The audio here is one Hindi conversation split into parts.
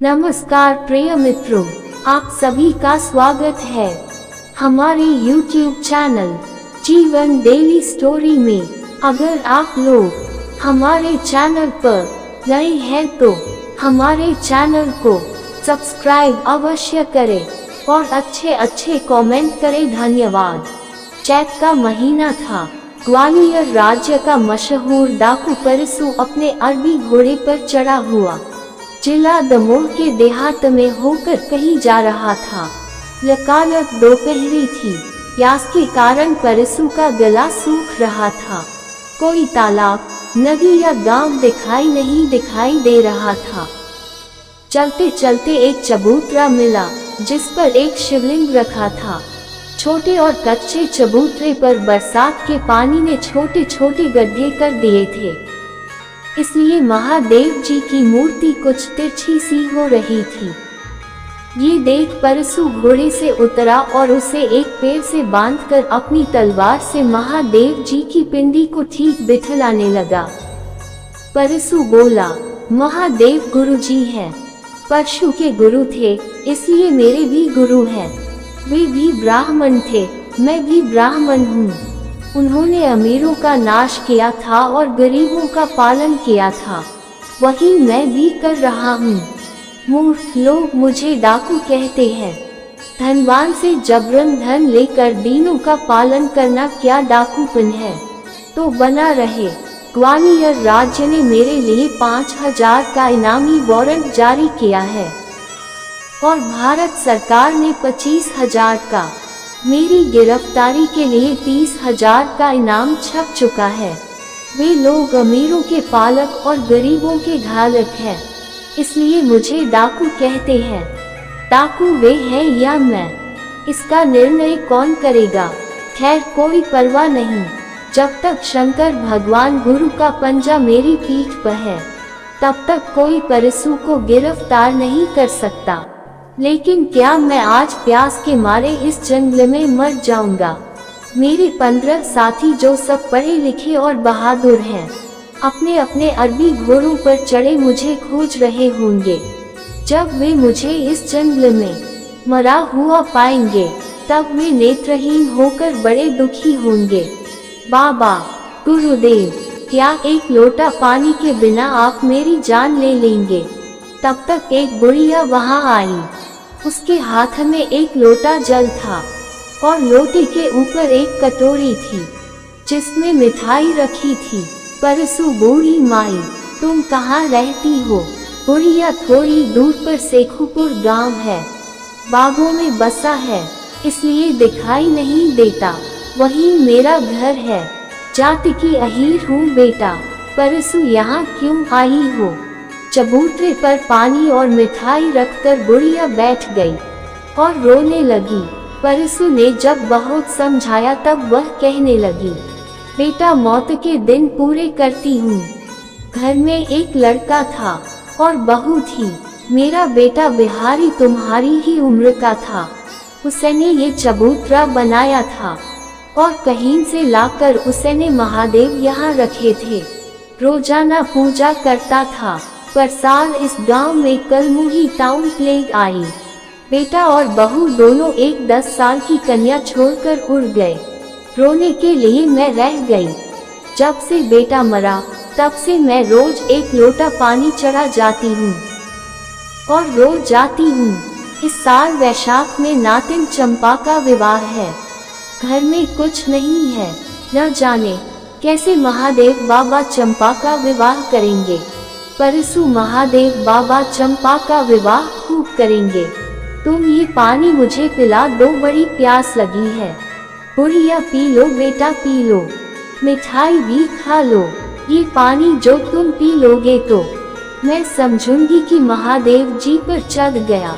नमस्कार प्रिय मित्रों, आप सभी का स्वागत है हमारे YouTube चैनल जीवन डेली स्टोरी में। अगर आप लोग हमारे चैनल पर नए हैं तो हमारे चैनल को सब्सक्राइब अवश्य करें और अच्छे कमेंट करें। धन्यवाद। चैत का महीना था। ग्वालियर राज्य का मशहूर डाकू परसू अपने अरबी घोड़े पर चढ़ा हुआ जिला दमोह के देहात में होकर कहीं जा रहा था। यकालत दोपहरी थी। प्यास के कारण परसू का गला सूख रहा था। कोई तालाब, नदी या गांव दिखाई दे रहा था। चलते चलते एक चबूतरा मिला जिस पर एक शिवलिंग रखा था। छोटे और कच्चे चबूतरे पर बरसात के पानी ने छोटे छोटे गड्ढे कर दिए थे, इसलिए महादेव जी की मूर्ति कुछ तिरछी सी हो रही थी। ये देख परसू घोड़े से उतरा और उसे एक पेड़ से बांधकर अपनी तलवार से महादेव जी की पिंडी को ठीक बिठलाने लगा। परसू बोला, महादेव गुरु जी हैं। परशु के गुरु थे, इसलिए मेरे भी गुरु हैं। वे भी ब्राह्मण थे, मैं भी ब्राह्मण हूँ। उन्होंने अमीरों का नाश किया था और गरीबों का पालन किया था, वही मैं भी कर रहा हूँ। मूर्ख लोग मुझे डाकू कहते हैं। धनवान से जबरन धन लेकर दीनों का पालन करना क्या डाकूपन है? तो बना रहे। ग्वालियर राज्य ने मेरे लिए 5000 का इनामी वारंट जारी किया है और भारत सरकार ने 25,000 का। मेरी गिरफ्तारी के लिए 30,000 का इनाम छप चुका है। वे लोग अमीरों के पालक और गरीबों के घालक हैं, इसलिए मुझे डाकू कहते हैं। डाकू वे हैं या मैं, इसका निर्णय कौन करेगा? खैर कोई परवाह नहीं। जब तक शंकर भगवान गुरु का पंजा मेरी पीठ पर है, तब तक कोई परसू को गिरफ्तार नहीं कर सकता। लेकिन क्या मैं आज प्यास के मारे इस जंगल में मर जाऊंगा? मेरे 15 साथी जो सब पढ़े लिखे और बहादुर हैं, अपने अपने अरबी घोड़ों पर चढ़े मुझे खोज रहे होंगे। जब वे मुझे इस जंगल में मरा हुआ पाएंगे, तब वे नेत्रहीन होकर बड़े दुखी होंगे। बाबा, गुरुदेव, क्या एक लोटा पानी के बिना आप मेरी जान ले लेंगे? तब तक एक बुढ़िया वहां आई। उसके हाथ में एक लोटा जल था और लोटे के ऊपर एक कटोरी थी जिसमें मिठाई रखी थी। परसू, बूढ़ी माई, तुम कहाँ रहती हो? बुढ़िया, थोड़ी दूर पर सेखुपुर गांव है, बागों में बसा है, इसलिए दिखाई नहीं देता। वही मेरा घर है। जाति की अहीर हूँ बेटा। परसू, यहाँ क्यों आई हो? चबूतरे पर पानी और मिठाई रखकर बुढ़िया बैठ गई और रोने लगी। परसू ने जब बहुत समझाया तब वह कहने लगी, बेटा, मौत के दिन पूरे करती हूँ। घर में एक लड़का था और बहू थी। मेरा बेटा बिहारी तुम्हारी ही उम्र का था। उसने ये चबूतरा बनाया था और कहीं से लाकर उसने महादेव यहाँ रखे थे। रोजाना पूजा करता था, पर साल इस गांव में कलमुही टाउन प्लेग आई। बेटा और बहू दोनों एक 10 साल की कन्या छोड़कर उड़ गए। रोने के लिए मैं रह गई। जब से बेटा मरा, तब से मैं रोज एक लोटा पानी चढ़ा जाती हूँ और रो जाती हूँ। इस साल वैशाख में नातिन चंपा का विवाह है। घर में कुछ नहीं है। न जाने कैसे महादेव बाबा चंपा का विवाह करेंगे। परसू, महादेव बाबा चंपा का विवाह खूब करेंगे। तुम ये पानी मुझे पिला दो, बड़ी प्यास लगी है। बुढ़िया, पी लो बेटा, पी लो। मिठाई भी खा लो। ये पानी जो तुम पी लोगे तो मैं समझूंगी कि महादेव जी पर चढ़ गया।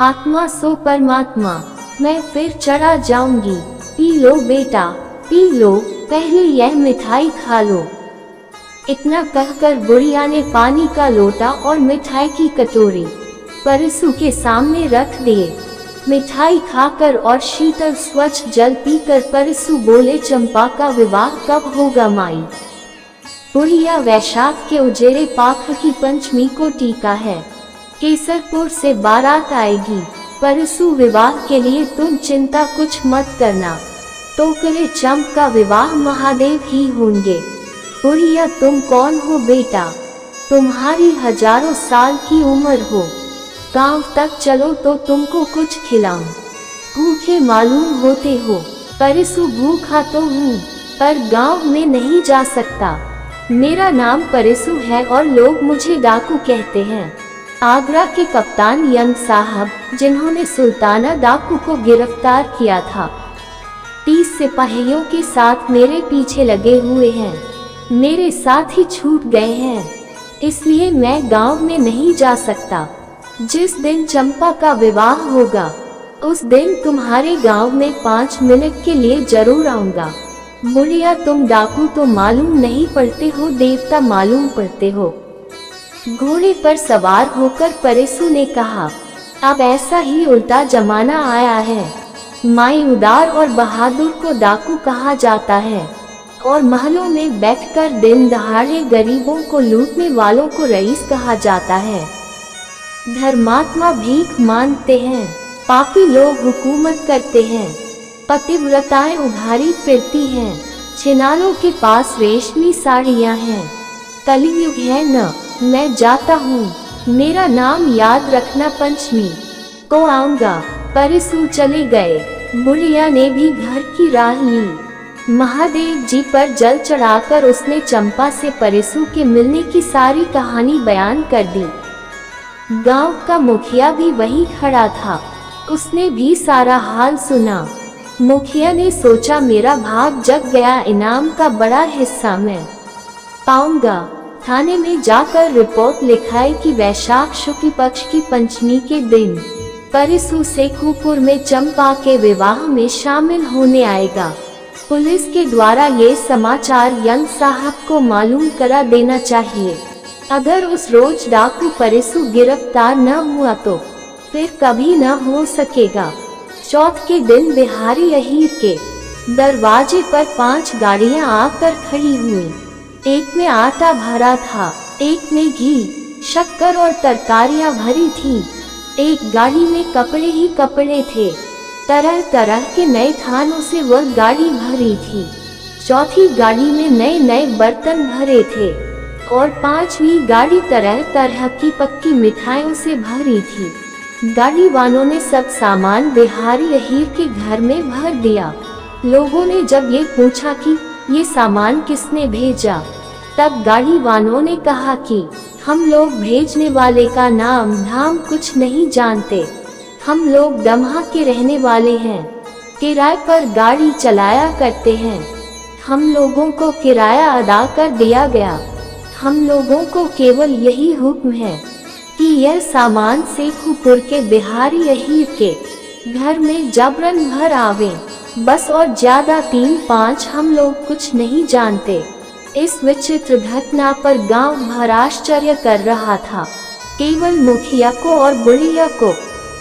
आत्मा सो परमात्मा, मैं फिर चढ़ा जाऊंगी। पी लो बेटा, पी लो, पहले यह मिठाई खा लो। इतना कहकर बुढ़िया ने पानी का लोटा और मिठाई की कटोरी परसू के सामने रख दिए। मिठाई खाकर और शीतल स्वच्छ जल पीकर परसू बोले, चंपा का विवाह कब होगा माई? बुढ़िया, वैशाख के उजेड़े पाख की पंचमी को टीका है। केसरपुर से बारात आएगी। परसू विवाह के लिए तुम चिंता कुछ मत करना। टोकरे चंप का विवाह महादेव ही होंगे। बुढ़िया तुम कौन हो बेटा? तुम्हारी हजारों साल की उम्र हो। गांव तक चलो तो तुमको कुछ खिलाऊं। भूखे मालूम होते हो। परसू भूखा तो हूँ, पर गांव में नहीं जा सकता। मेरा नाम परसू है और लोग मुझे डाकू कहते हैं। आगरा के कप्तान यंग साहब, जिन्होंने सुल्ताना डाकू को गिरफ्तार किया था, 30 सिपाहियों के साथ मेरे पीछे लगे हुए हैं। मेरे साथ ही छूट गए हैं, इसलिए मैं गांव में नहीं जा सकता। जिस दिन चंपा का विवाह होगा उस दिन तुम्हारे गांव में 5 मिनट के लिए जरूर आऊंगा। बुढ़िया तुम डाकू तो मालूम नहीं पड़ते हो, देवता मालूम पड़ते हो। घोड़े पर सवार होकर परसू ने कहा, अब ऐसा ही उल्टा जमाना आया है। माई उदार और बहादुर को डाकू कहा जाता है और महलों में बैठकर दिन दहाड़े गरीबों को लूटने वालों को रईस कहा जाता है। धर्मात्मा भीख मांगते हैं, पापी लोग हुकूमत करते हैं, पतिव्रताएं उघारी फिरती हैं, छिनालों के पास रेशमी साड़ियां हैं। कलयुग है न, मैं जाता हूँ। मेरा नाम याद रखना, पंचमी को आऊंगा। परसू चले गए। बुढ़िया ने भी घर की राह ली। महादेव जी पर जल चढ़ाकर उसने चंपा से परसू के मिलने की सारी कहानी बयान कर दी। गांव का मुखिया भी वहीं खड़ा था, उसने भी सारा हाल सुना। मुखिया ने सोचा मेरा भाग जग गया, इनाम का बड़ा हिस्सा मैं पाऊंगा। थाने में जाकर रिपोर्ट लिखाई कि वैशाख शुक्ल पक्ष की पंचमी के दिन परसू शेखुपुर में चंपा के विवाह में शामिल होने आएगा। पुलिस के द्वारा ये समाचार यंग साहब को मालूम करा देना चाहिए। अगर उस रोज डाकू परसू गिरफ्तार न हुआ तो फिर कभी न हो सकेगा। चौथ के दिन बिहारी अहीर के दरवाजे पर 5 गाड़ियां आकर खड़ी हुई। एक में आटा भरा था, एक में घी, शक्कर और तरकारियां भरी थी, एक गाड़ी में कपड़े ही कपड़े थे। तरह तरह के नए खानों से वह गाड़ी भरी थी। चौथी गाड़ी में नए नए बर्तन भरे थे और 5वीं गाड़ी तरह तरह की पक्की मिठाइयों से भरी थी। गाड़ी वालों ने सब सामान बिहारी अहीर के घर में भर दिया। लोगों ने जब ये पूछा कि ये सामान किसने भेजा, तब गाड़ी वालों ने कहा कि हम लोग भेजने वाले का नाम धाम कुछ नहीं जानते, हम लोग दमहा के रहने वाले हैं, किराए पर गाड़ी चलाया करते हैं, हम लोगों को किराया अदा कर दिया गया, हम लोगों को केवल यही हुक्म है कि यह सामान शेखुपुर के बिहारी अहीर के घर में जबरन भर आवे, बस, और ज्यादा 3-5 हम लोग कुछ नहीं जानते। इस विचित्र घटना पर गांव भर आश्चर्य कर रहा था। केवल मुखिया को और बुढ़िया को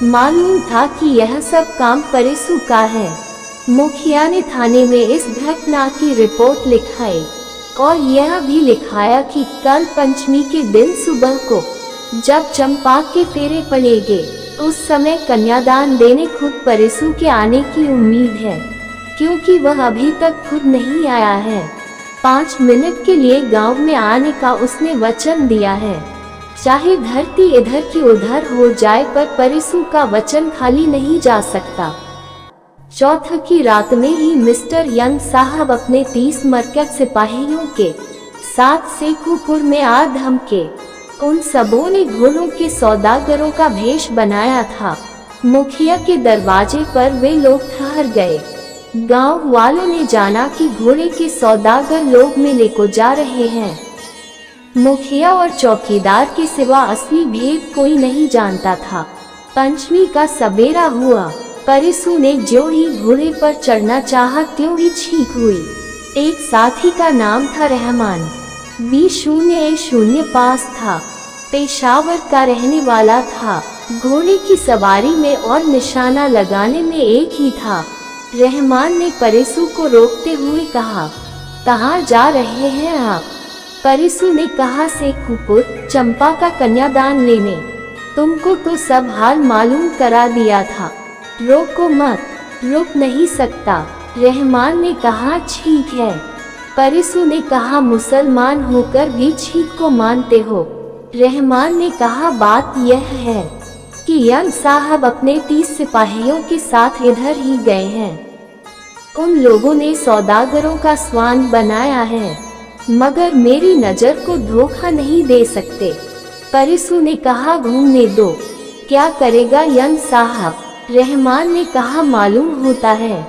मालूम था कि यह सब काम परसू का है। मुखिया ने थाने में इस घटना की रिपोर्ट लिखाई और यह भी लिखाया कि कल पंचमी के दिन सुबह को जब चंपा के फेरे पड़ेंगे उस समय कन्यादान देने खुद परसू के आने की उम्मीद है, क्योंकि वह अभी तक खुद नहीं आया है। 5 मिनट के लिए गांव में आने का उसने वचन दिया है। चाहे धरती इधर की उधर हो जाए, पर परसू का वचन खाली नहीं जा सकता। चौथ की रात में ही मिस्टर यंग साहब अपने 30 मरकज सिपाहियों के साथ शेखुपुर में आ धमके। उन सबों ने घोड़ों के सौदागरों का भेष बनाया था। मुखिया के दरवाजे पर वे लोग ठहर गए। गांव वालों ने जाना कि घोड़े के सौदागर लोग मेले को जा रहे हैं। मुखिया और चौकीदार के सिवा असली भेद कोई नहीं जानता था। पंचमी का सवेरा हुआ। परसू ने ज्यों ही घोड़े पर चढ़ना चाहा त्यों ही छींक हुई। एक साथी का नाम था रहमान, 20 पास था, पेशावर का रहने वाला था। घोड़े की सवारी में और निशाना लगाने में एक ही था। रहमान ने परसू को रोकते हुए कहा, कहाँ जा रहे हैं आप? परसू ने कहा, शेखुपुर, चंपा का कन्यादान लेने। तुमको तो सब हाल मालूम करा दिया था। रोको मत। रुक नहीं सकता। रहमान ने कहा ठीक है। परिसू ने कहा मुसलमान होकर भी ठीक को मानते हो। रहमान ने कहा बात यह है कि यंग साहब अपने 30 सिपाहियों के साथ इधर ही गए हैं। उन लोगों ने सौदागरों का स्वान बनाया है, मगर मेरी नजर को धोखा नहीं दे सकते। परिसू ने कहा घूमने दो। क्या करेगा यंग साहब? रहमान ने कहा मालूम होता है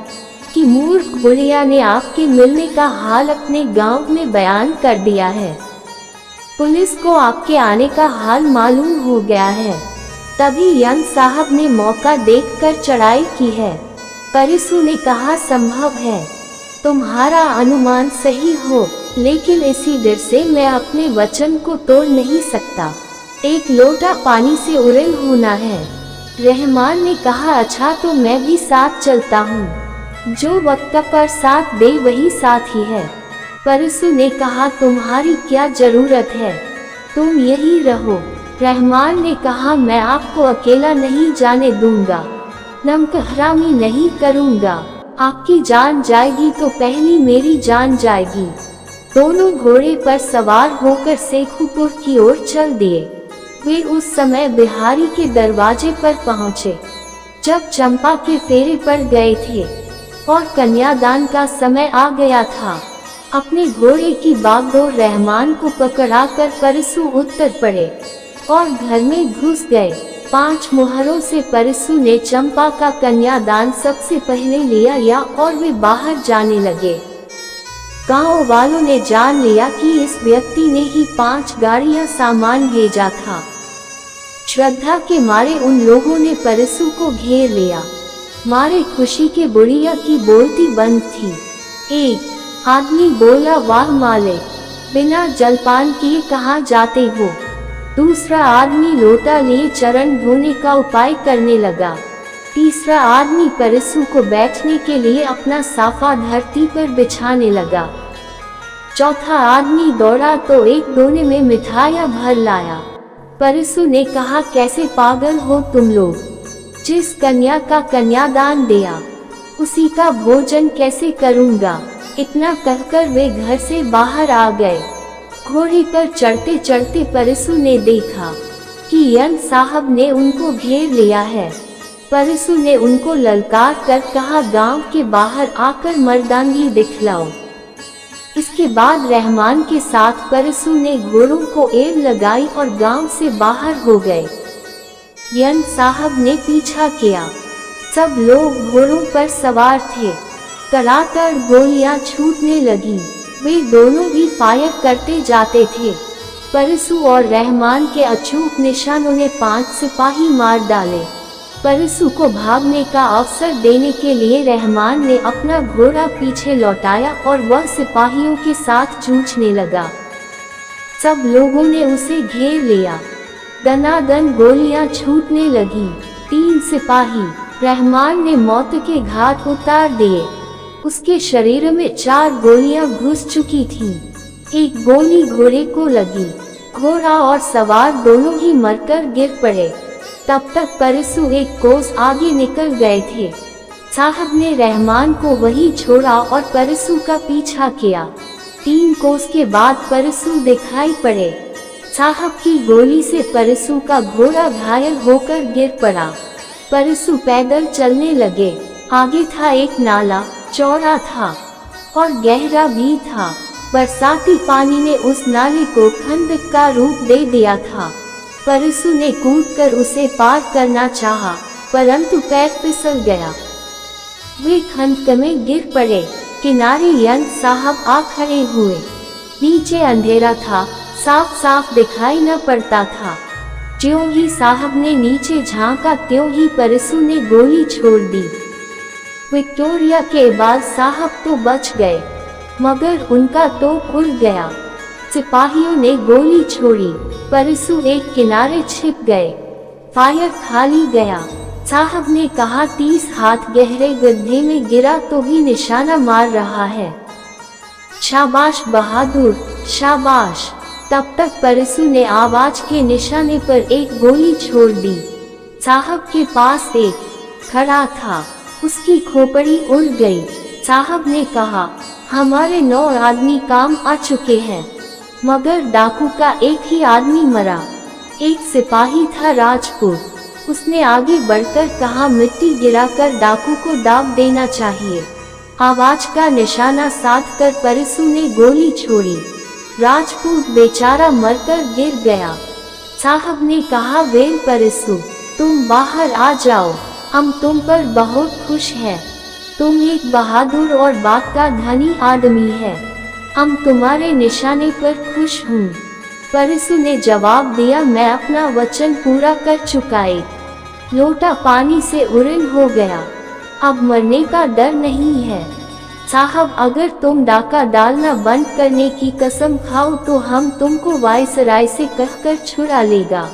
कि मूर्ख बुढ़िया ने आपके मिलने का हाल अपने गांव में बयान कर दिया है। पुलिस को आपके आने का हाल मालूम हो गया है। तभी यंग साहब ने मौका देखकर चढ़ाई की है। परिसू ने कहा संभव है, तुम्हारा अनुमान सही हो, लेकिन इसी डर से मैं अपने वचन को तोड़ नहीं सकता। एक लोटा पानी से उड़ेल होना है। रहमान ने कहा अच्छा तो मैं भी साथ चलता हूँ। जो वक्त पर साथ दे वही साथ ही है। परिसू ने कहा तुम्हारी क्या जरूरत है, तुम यही रहो। रहमान ने कहा मैं आपको अकेला नहीं जाने दूंगा, नमक हरामी नहीं करूंगा। आपकी जान जाएगी तो पहली मेरी जान जाएगी। दोनों घोड़े पर सवार होकर शेखुपुर की ओर चल दिए। वे उस समय बिहारी के दरवाजे पर पहुंचे जब चंपा के फेरे पर गए थे और कन्यादान का समय आ गया था। अपने घोड़े की बागडोर रहमान को पकड़ाकर परिसू उतर पड़े और घर में घुस गए। 5 मुहरों से परिसू ने चंपा का कन्यादान सबसे पहले लिया और वे बाहर जाने लगे। गांव वालों ने जान लिया कि इस व्यक्ति ने ही 5 गाड़ियां सामान भेजा था। श्रद्धा के मारे उन लोगों ने परिसू को घेर लिया। मारे खुशी के बुढ़िया की बोलती बंद थी। एक आदमी बोला वाह मालिक, बिना जलपान किए कहाँ जाते हो? दूसरा आदमी लोटा लिए चरण धोने का उपाय करने लगा। तीसरा आदमी परिसू को बैठने के लिए अपना साफा धरती पर बिछाने लगा। चौथा आदमी दौड़ा तो एक दोने में मिठाइयाँ भर लाया। परिसू ने कहा कैसे पागल हो तुम लोग? जिस कन्या का कन्यादान दिया उसी का भोजन कैसे करूँगा? इतना कहकर वे घर से बाहर आ गए। घोड़े पर चढ़ते चढ़ते परिसू ने देखा कि यंग साहब ने उनको घेर लिया है। परिसू ने उनको ललकार कर कहा गांव के बाहर आकर मर्दानगी दिखलाओ। इसके बाद रहमान के साथ परिसू ने घोड़ों को एड़ लगाई और गांव से बाहर हो गए। यंग साहब ने पीछा किया। सब लोग घोड़ों पर सवार थे। कराकर गोलियां छूटने लगी। वे दोनों भी फायर करते जाते थे। परिसू और रहमान के अचूक निशानों ने 5 सिपाही मार डाले। परिसू को भागने का अवसर देने के लिए रहमान ने अपना घोड़ा पीछे लौटाया और वह सिपाहियों के साथ जूझने लगा। सब लोगों ने उसे घेर लिया। दनादन गोलियां छूटने लगी। 3 सिपाही रहमान ने मौत के घाट उतार दिए। उसके शरीर में 4 गोलियां घुस चुकी थीं। एक गोली घोड़े को लगी। घोड़ा और सवार दोनों ही मरकर गिर पड़े। तब तक परिसू एक कोस आगे निकल गए थे। साहब ने रहमान को वहीं छोड़ा और परिसू का पीछा किया। 3 कोस के बाद परिसू दिखाई पड़े। साहब की गोली से परिसू का घोड़ा घायल होकर गिर पड़ा। परिसू पैदल चलने लगे। आगे था एक नाला, चौड़ा था और गहरा भी था। बरसाती पानी ने उस नाले को खंडक का रूप दे दिया था। परिसू ने कूदकर उसे पार करना चाहा, परंतु पैर फिसल गया। वे खंडक में गिर पड़े। किनारे यंग साहब आ खड़े हुए। नीचे अंधेरा था, साफ साफ दिखाई न पड़ता था। ज्यों ही साहब ने नीचे झांका त्यों ही परिसू ने गोली छोड़ दी। विक्टोरिया के बाद साहब तो बच गए, मगर उनका तोप उड़ गया। सिपाहियों ने गोली छोड़ी। परिसू एक किनारे छिप गए। फायर खाली गया। साहब ने कहा 30 हाथ गहरे गड्ढे में गिरा तो भी निशाना मार रहा है। शाबाश बहादुर, शाबाश। तब तक परसु ने आवाज के निशाने पर एक गोली छोड़ दी। साहब के पास एक खड़ा था, उसकी खोपड़ी उड़ गई। साहब ने कहा, हमारे 9 आदमी काम आ चुके हैं, मगर डाकू का एक ही आदमी मरा। एक सिपाही था राजपूत, उसने आगे बढ़कर कहा, मिट्टी गिराकर डाकू को दाब देना चाहिए। आवाज का निशाना साध कर परसु ने गोली छोड़ी। राजपूत बेचारा मरकर गिर गया। साहब ने कहा, वेल परसु, तुम बाहर आ जाओ, हम तुम पर बहुत खुश हैं। तुम एक बहादुर और बात का धनी आदमी है, हम तुम्हारे निशाने पर खुश हूँ। परसु ने जवाब दिया, मैं अपना वचन पूरा कर चुका। एक लोटा पानी से उड़न हो गया, अब मरने का डर नहीं है। साहब, अगर तुम डाका डालना बंद करने की कसम खाओ तो हम तुमको वायसराय से कहकर छुड़ा लेगा।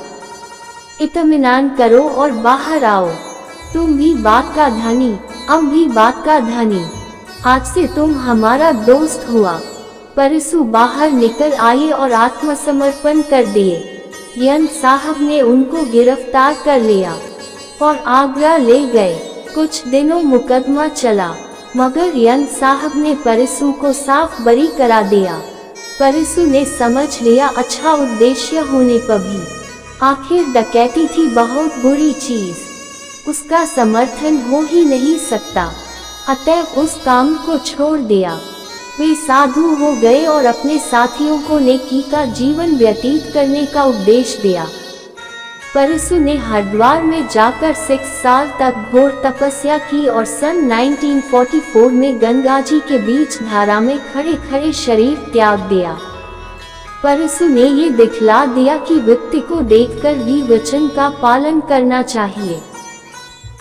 इत्मीनान करो और बाहर आओ। तुम भी बात का धनी, हम भी बात का धनी, आज से तुम हमारा दोस्त हुआ। परसु बाहर निकल आए और आत्मसमर्पण कर दिए। यन साहब ने उनको गिरफ्तार कर लिया और आगरा ले गए। कुछ दिनों मुकदमा चला, मगर यन साहब ने परसु को साफ बरी करा दिया। परसु ने समझ लिया, अच्छा उद्देश्य होने पर भी आखिर डकैती थी बहुत बुरी चीज, उसका समर्थन हो ही नहीं सकता, अतः उस काम को छोड़ दिया। वे साधु हो गए और अपने साथियों को नेकी का जीवन व्यतीत करने का उपदेश दिया। परसु ने हरिद्वार में जाकर 6 साल तक घोर तपस्या की और सन 1944 में गंगा जी के बीच धारा में खड़े खड़े शरीर त्याग दिया। परसु ने ये दिखला दिया कि व्यक्ति को देखकर भी वचन का पालन करना चाहिए।